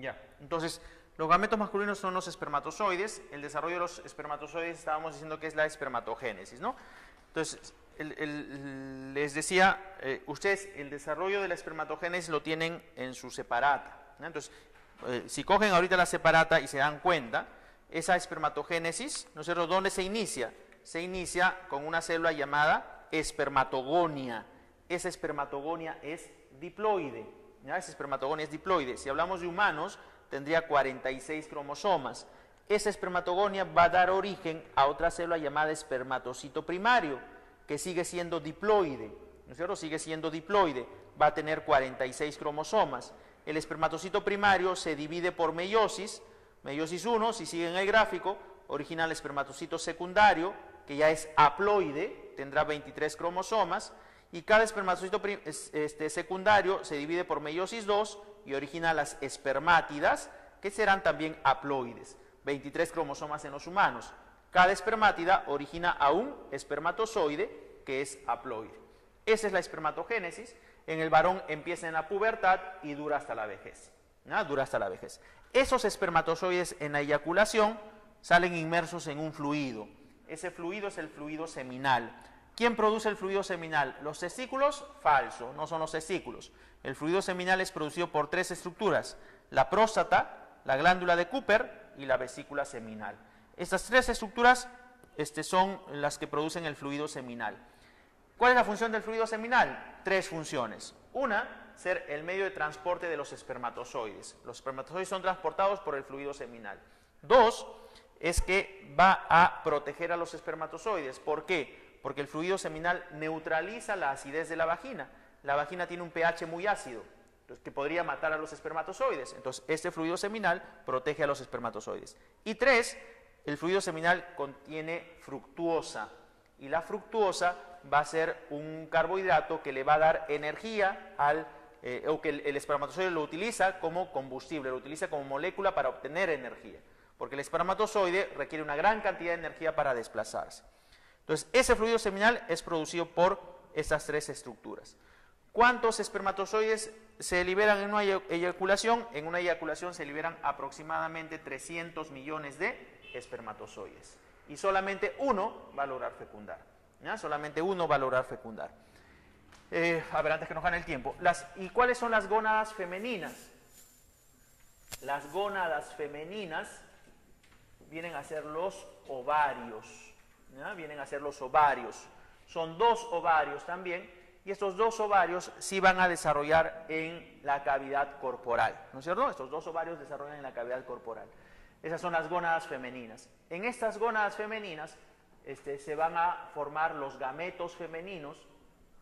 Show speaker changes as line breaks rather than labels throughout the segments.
Ya, entonces, los gametos masculinos son los espermatozoides. El desarrollo de los espermatozoides estábamos diciendo que es la espermatogénesis, ¿no? Entonces, les decía, ustedes el desarrollo de la espermatogénesis lo tienen en su separata, ¿no? Entonces, si cogen ahorita la separata y se dan cuenta, esa espermatogénesis, ¿no es cierto?, ¿dónde se inicia? Se inicia con una célula llamada espermatogonia. Esa espermatogonia es diploide, ¿ya? Esa espermatogonia es diploide. Si hablamos de humanos, tendría 46 cromosomas. Esa espermatogonia va a dar origen a otra célula llamada espermatocito primario, que sigue siendo diploide, ¿no es cierto? Sigue siendo diploide, va a tener 46 cromosomas. El espermatocito primario se divide por meiosis, meiosis 1, si siguen el gráfico, origina el espermatocito secundario, que ya es haploide, tendrá 23 cromosomas, y cada espermatocito secundario se divide por meiosis 2 y origina las espermátidas, que serán también haploides, 23 cromosomas en los humanos. Cada espermátida origina a un espermatozoide que es haploide. Esa es la espermatogénesis. En el varón empieza en la pubertad y dura hasta la vejez, ¿no? Dura hasta la vejez. Esos espermatozoides en la eyaculación salen inmersos en un fluido. Ese fluido es el fluido seminal. ¿Quién produce el fluido seminal? ¿Los testículos? Falso, no son los testículos. El fluido seminal es producido por tres estructuras: la próstata, la glándula de Cooper y la vesícula seminal. Estas tres estructuras son las que producen el fluido seminal. ¿Cuál es la función del fluido seminal? Tres funciones. Una, ser el medio de transporte de los espermatozoides. Los espermatozoides son transportados por el fluido seminal. Dos, es que va a proteger a los espermatozoides. ¿Por qué? Porque el fluido seminal neutraliza la acidez de la vagina. La vagina tiene un pH muy ácido, que podría matar a los espermatozoides. Entonces, este fluido seminal protege a los espermatozoides. Y tres, el fluido seminal contiene fructuosa. Y la fructuosa va a ser un carbohidrato que le va a dar energía o que el espermatozoide lo utiliza como combustible, lo utiliza como molécula para obtener energía. Porque el espermatozoide requiere una gran cantidad de energía para desplazarse. Entonces, ese fluido seminal es producido por estas tres estructuras. ¿Cuántos espermatozoides se liberan en una eyaculación? En una eyaculación se liberan aproximadamente 300 millones de espermatozoides. Y solamente uno va a lograr fecundar, ¿ya? Solamente uno va a lograr fecundar. A ver, antes que nos gane el tiempo. ¿Y cuáles son las gónadas femeninas? Las gónadas femeninas vienen a ser los ovarios, ¿ya? Vienen a ser los ovarios. Son dos ovarios también, y estos dos ovarios sí van a desarrollar en la cavidad corporal, ¿no es cierto? Estos dos ovarios desarrollan en la cavidad corporal. Esas son las gónadas femeninas. En estas gónadas femeninas se van a formar los gametos femeninos.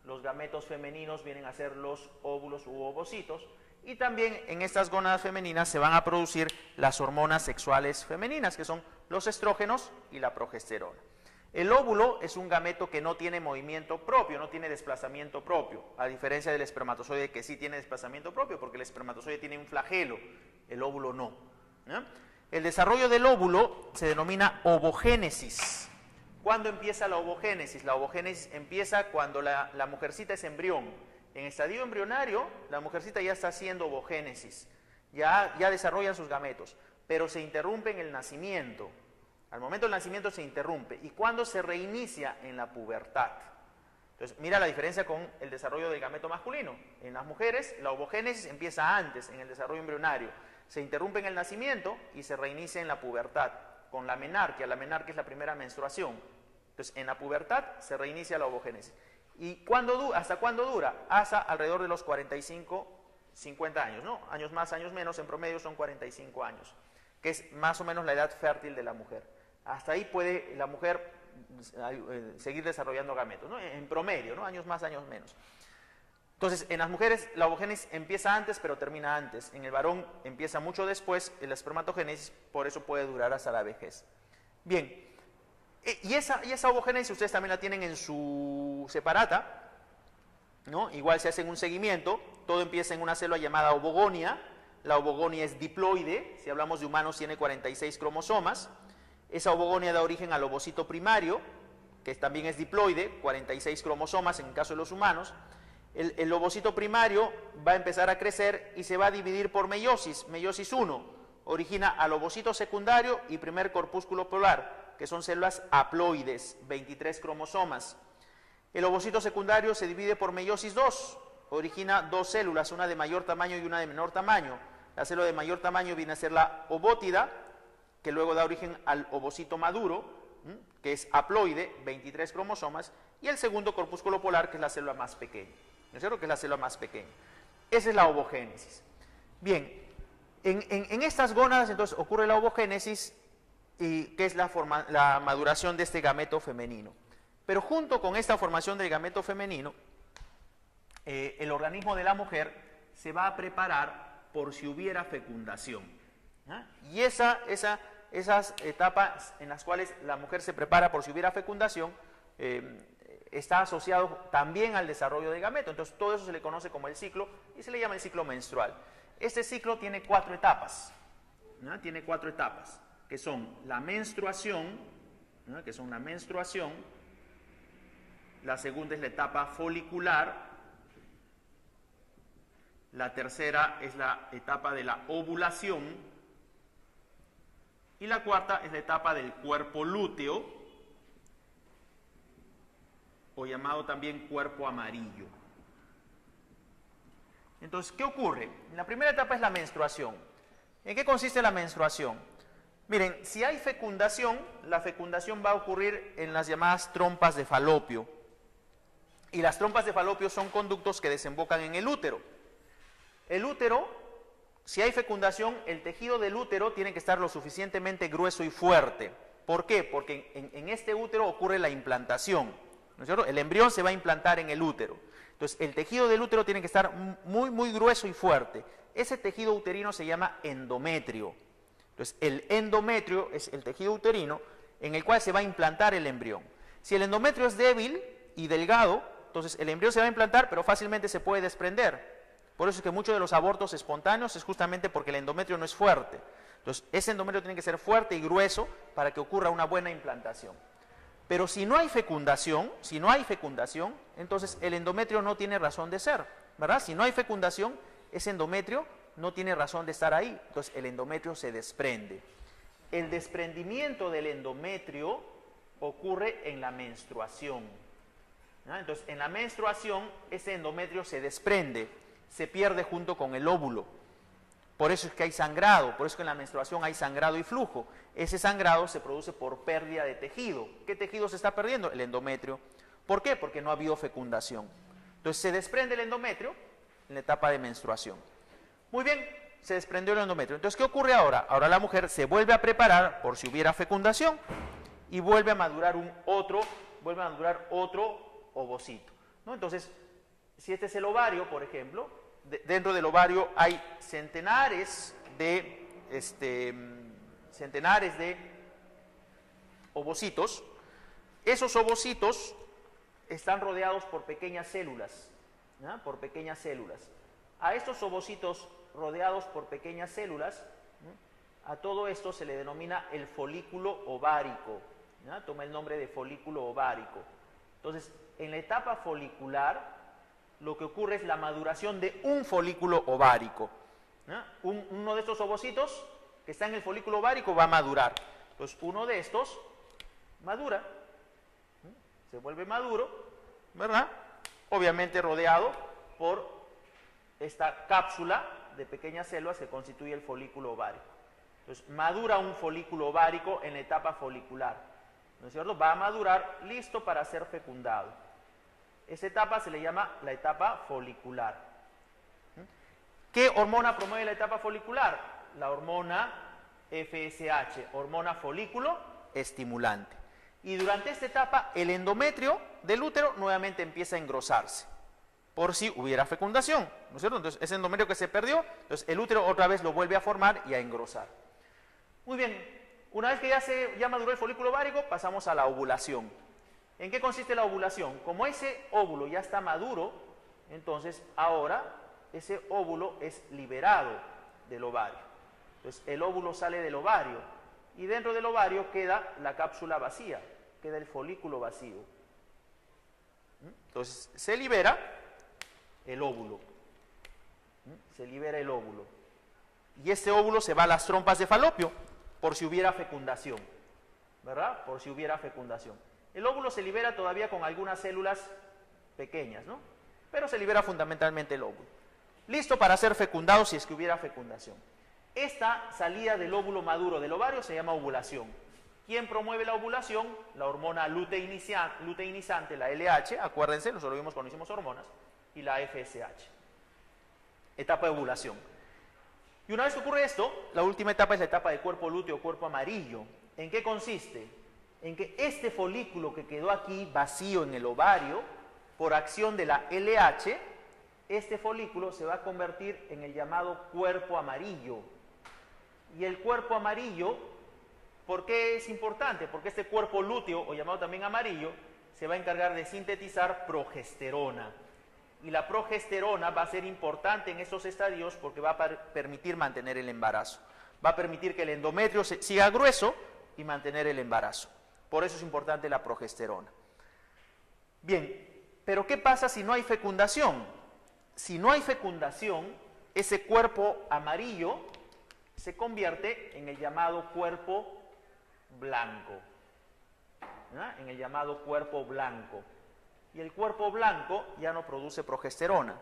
Los gametos femeninos vienen a ser los óvulos u ovocitos. Y también en estas gónadas femeninas se van a producir las hormonas sexuales femeninas, que son los estrógenos y la progesterona. El óvulo es un gameto que no tiene movimiento propio, no tiene desplazamiento propio, a diferencia del espermatozoide, que sí tiene desplazamiento propio, porque el espermatozoide tiene un flagelo, el óvulo no, ¿no? El desarrollo del óvulo se denomina ovogénesis. ¿Cuándo empieza la ovogénesis? La ovogénesis empieza cuando la mujercita es embrión. En estadio embrionario, la mujercita ya está haciendo ovogénesis, ya desarrollan sus gametos, pero se interrumpe en el nacimiento. Al momento del nacimiento se interrumpe. ¿Y cuándo se reinicia? En la pubertad. Entonces, mira la diferencia con el desarrollo del gameto masculino. En las mujeres, la ovogénesis empieza antes, en el desarrollo embrionario. Se interrumpe en el nacimiento y se reinicia en la pubertad, con la menarquia. La menarquia es la primera menstruación. Entonces, en la pubertad se reinicia la ovogénesis. ¿Y hasta cuándo dura? Hasta alrededor de los 45, 50 años, ¿no? Años más, años menos, en promedio son 45 años, que es más o menos la edad fértil de la mujer. Hasta ahí puede la mujer seguir desarrollando gametos, ¿no? En promedio, ¿no? Años más, años menos. Entonces, en las mujeres la ovogénesis empieza antes, pero termina antes. En el varón empieza mucho después, la espermatogénesis, por eso puede durar hasta la vejez. Bien, y esa ovogénesis ustedes también la tienen en su separata, ¿no? Igual se hacen un seguimiento, todo empieza en una célula llamada ovogonia. La ovogonia es diploide, si hablamos de humanos tiene 46 cromosomas. Esa ovogonia da origen al ovocito primario, que también es diploide, 46 cromosomas en el caso de los humanos. el ovocito primario va a empezar a crecer y se va a dividir por meiosis, meiosis 1, origina al ovocito secundario y primer corpúsculo polar, que son células haploides, 23 cromosomas. El ovocito secundario se divide por meiosis 2, origina dos células, una de mayor tamaño y una de menor tamaño. La célula de mayor tamaño viene a ser la ovótida, que luego da origen al ovocito maduro, que es haploide, 23 cromosomas, y el segundo corpúsculo polar, que es la célula más pequeña. ¿No es cierto? Que es la célula más pequeña. Esa es la ovogénesis. Bien, en estas gónadas entonces ocurre la ovogénesis, que es la maduración de este gameto femenino. Pero junto con esta formación del gameto femenino, el organismo de la mujer se va a preparar por si hubiera fecundación. Y esas etapas en las cuales la mujer se prepara por si hubiera fecundación, está asociado también al desarrollo del gameto. Entonces todo eso se le conoce como el ciclo y se le llama el ciclo menstrual. Este ciclo tiene 4 etapas, ¿no? Tiene 4 etapas, que son la menstruación, ¿no? La segunda es la etapa folicular, la tercera es la etapa de la ovulación y la cuarta es la etapa del cuerpo lúteo, o llamado también cuerpo amarillo. Entonces, ¿qué ocurre? La primera etapa es la menstruación. ¿En qué consiste la menstruación? Miren, si hay fecundación, la fecundación va a ocurrir en las llamadas trompas de falopio. Y las trompas de falopio son conductos que desembocan en el útero. El útero, si hay fecundación, el tejido del útero tiene que estar lo suficientemente grueso y fuerte. ¿Por qué? Porque en este útero ocurre la implantación, ¿no es cierto? El embrión se va a implantar en el útero. Entonces, el tejido del útero tiene que estar muy, muy grueso y fuerte. Ese tejido uterino se llama endometrio. Entonces, el endometrio es el tejido uterino en el cual se va a implantar el embrión. Si el endometrio es débil y delgado, entonces el embrión se va a implantar, pero fácilmente se puede desprender. Por eso es que muchos de los abortos espontáneos es justamente porque el endometrio no es fuerte. Entonces, ese endometrio tiene que ser fuerte y grueso para que ocurra una buena implantación. Pero si no hay fecundación, entonces el endometrio no tiene razón de ser, ¿verdad? Si no hay fecundación, ese endometrio no tiene razón de estar ahí. Entonces, el endometrio se desprende. El desprendimiento del endometrio ocurre en la menstruación. Entonces, en la menstruación, ese endometrio se desprende, se pierde junto con el óvulo. Por eso es que hay sangrado, por eso es que en la menstruación hay sangrado y flujo. Ese sangrado se produce por pérdida de tejido. ¿Qué tejido se está perdiendo? El endometrio. ¿Por qué? Porque no ha habido fecundación. Entonces se desprende el endometrio en la etapa de menstruación. Muy bien, se desprendió el endometrio. Entonces, ¿qué ocurre ahora? Ahora la mujer se vuelve a preparar por si hubiera fecundación y vuelve a madurar otro ovocito, ¿no? Entonces, si este es el ovario, por ejemplo, dentro del ovario hay centenares de ovocitos. Esos ovocitos están rodeados por pequeñas células, ¿no? Por pequeñas células. A estos ovocitos rodeados por pequeñas células, ¿no? A todo esto se le denomina el folículo ovárico, ¿no? Toma el nombre de folículo ovárico. Entonces, en la etapa folicular, lo que ocurre es la maduración de un folículo ovárico, ¿no? Uno de estos ovocitos que está en el folículo ovárico va a madurar. Entonces, uno de estos madura, ¿no? Se vuelve maduro, ¿verdad? Obviamente rodeado por esta cápsula de pequeñas células que constituye el folículo ovárico. Entonces, madura un folículo ovárico en la etapa folicular, ¿no es cierto? Va a madurar listo para ser fecundado. Esa etapa se le llama la etapa folicular. ¿Qué hormona promueve la etapa folicular? La hormona FSH, hormona folículo estimulante. Y durante esta etapa, el endometrio del útero nuevamente empieza a engrosarse, por si hubiera fecundación, ¿no es cierto? Entonces, ese endometrio que se perdió, entonces el útero otra vez lo vuelve a formar y a engrosar. Muy bien, una vez que ya maduró el folículo ovárico, pasamos a la ovulación. ¿En qué consiste la ovulación? Como ese óvulo ya está maduro, entonces ahora ese óvulo es liberado del ovario. Entonces el óvulo sale del ovario y dentro del ovario queda la cápsula vacía, queda el folículo vacío. Entonces se libera el óvulo. Se libera el óvulo. Y este óvulo se va a las trompas de Falopio, por si hubiera fecundación, ¿verdad? Por si hubiera fecundación. El óvulo se libera todavía con algunas células pequeñas, ¿no? Pero se libera fundamentalmente el óvulo. Listo para ser fecundado si es que hubiera fecundación. Esta salida del óvulo maduro del ovario se llama ovulación. ¿Quién promueve la ovulación? La hormona luteinizante, la LH, acuérdense, lo vimos cuando hicimos hormonas, y la FSH. Etapa de ovulación. Y una vez que ocurre esto, la última etapa es la etapa de cuerpo lúteo, cuerpo amarillo. ¿En qué consiste? En que este folículo que quedó aquí vacío en el ovario, por acción de la LH, este folículo se va a convertir en el llamado cuerpo amarillo. Y el cuerpo amarillo, ¿por qué es importante? Porque este cuerpo lúteo, o llamado también amarillo, se va a encargar de sintetizar progesterona. Y la progesterona va a ser importante en estos estadios porque va a permitir mantener el embarazo. Va a permitir que el endometrio siga grueso y mantener el embarazo. Por eso es importante la progesterona. Bien, pero ¿qué pasa si no hay fecundación? Si no hay fecundación, ese cuerpo amarillo se convierte en el llamado cuerpo blanco. ¿Ah? En el llamado cuerpo blanco. Y el cuerpo blanco ya no produce progesterona.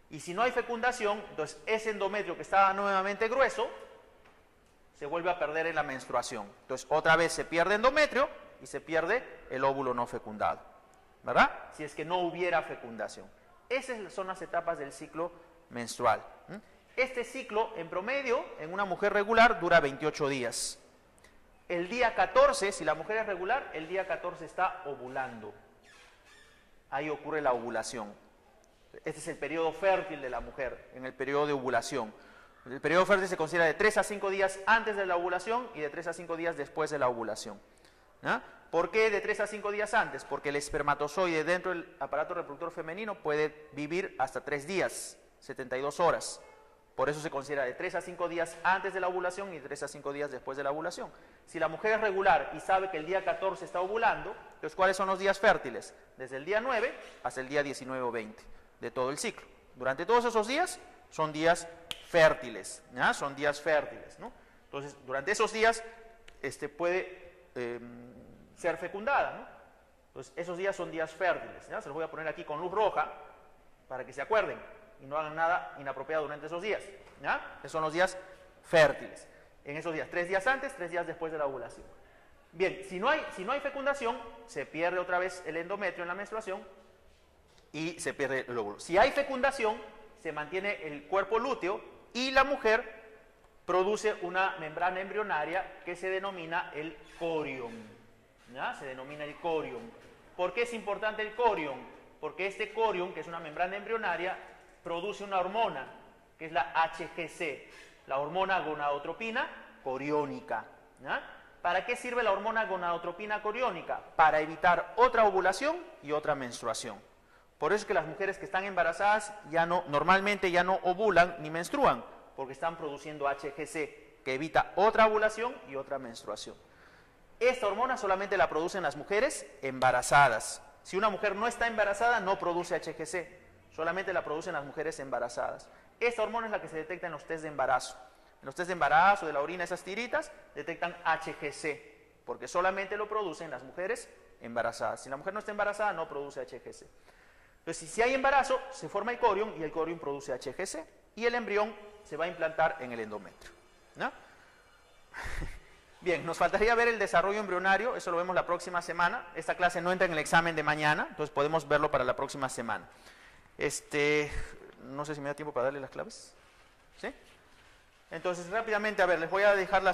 Y si no hay fecundación, entonces ese endometrio que estaba nuevamente grueso se vuelve a perder en la menstruación. Entonces otra vez se pierde endometrio y se pierde el óvulo no fecundado, ¿verdad? Si es que no hubiera fecundación. Esas son las etapas del ciclo menstrual. Este ciclo, en promedio, en una mujer regular, dura 28 días. El día 14, si la mujer es regular, el día 14 está ovulando. Ahí ocurre la ovulación. Este es el periodo fértil de la mujer, en el periodo de ovulación. El periodo fértil se considera de 3 a 5 días antes de la ovulación y de 3 a 5 días después de la ovulación. ¿Ah? ¿Por qué de 3 a 5 días antes? Porque el espermatozoide dentro del aparato reproductor femenino puede vivir hasta 3 días, 72 horas. Por eso se considera de 3 a 5 días antes de la ovulación y de 3 a 5 días después de la ovulación. Si la mujer es regular y sabe que el día 14 está ovulando, entonces ¿cuáles son los días fértiles? Desde el día 9 hasta el día 19 o 20 de todo el ciclo. Durante todos esos días son días fértiles, ¿ya? Son días fértiles, ¿no? Entonces, durante esos días puede ser fecundada, ¿no? Entonces, esos días son días fértiles, ¿ya? Se los voy a poner aquí con luz roja para que se acuerden y no hagan nada inapropiado durante esos días, ¿ya? Esos son los días fértiles. En esos días, 3 días antes, 3 días después de la ovulación. Bien, si no hay fecundación, se pierde otra vez el endometrio en la menstruación y se pierde el óvulo. Si hay fecundación, se mantiene el cuerpo lúteo y la mujer produce una membrana embrionaria que se denomina el corion, ¿ya? Se denomina el corion. ¿Por qué es importante el corion? Porque este corion, que es una membrana embrionaria, produce una hormona, que es la HGC, la hormona gonadotropina coriónica, ¿ya? ¿Para qué sirve la hormona gonadotropina coriónica? Para evitar otra ovulación y otra menstruación. Por eso es que las mujeres que están embarazadas normalmente ya no ovulan ni menstruan, porque están produciendo HGC, que evita otra ovulación y otra menstruación. Esta hormona solamente la producen las mujeres embarazadas. Si una mujer no está embarazada, no produce HGC, solamente la producen las mujeres embarazadas. Esta hormona es la que se detecta en los test de embarazo. En los test de embarazo, de la orina, esas tiritas, detectan HGC, porque solamente lo producen las mujeres embarazadas. Si la mujer no está embarazada, no produce HGC. Entonces, si hay embarazo, se forma el corion y el corion produce HGC y el embrión se va a implantar en el endometrio, ¿no? Bien, nos faltaría ver el desarrollo embrionario, eso lo vemos la próxima semana. Esta clase no entra en el examen de mañana, entonces podemos verlo para la próxima semana. No sé si me da tiempo para darle las claves. ¿Sí? Entonces, rápidamente, a ver, les voy a dejar las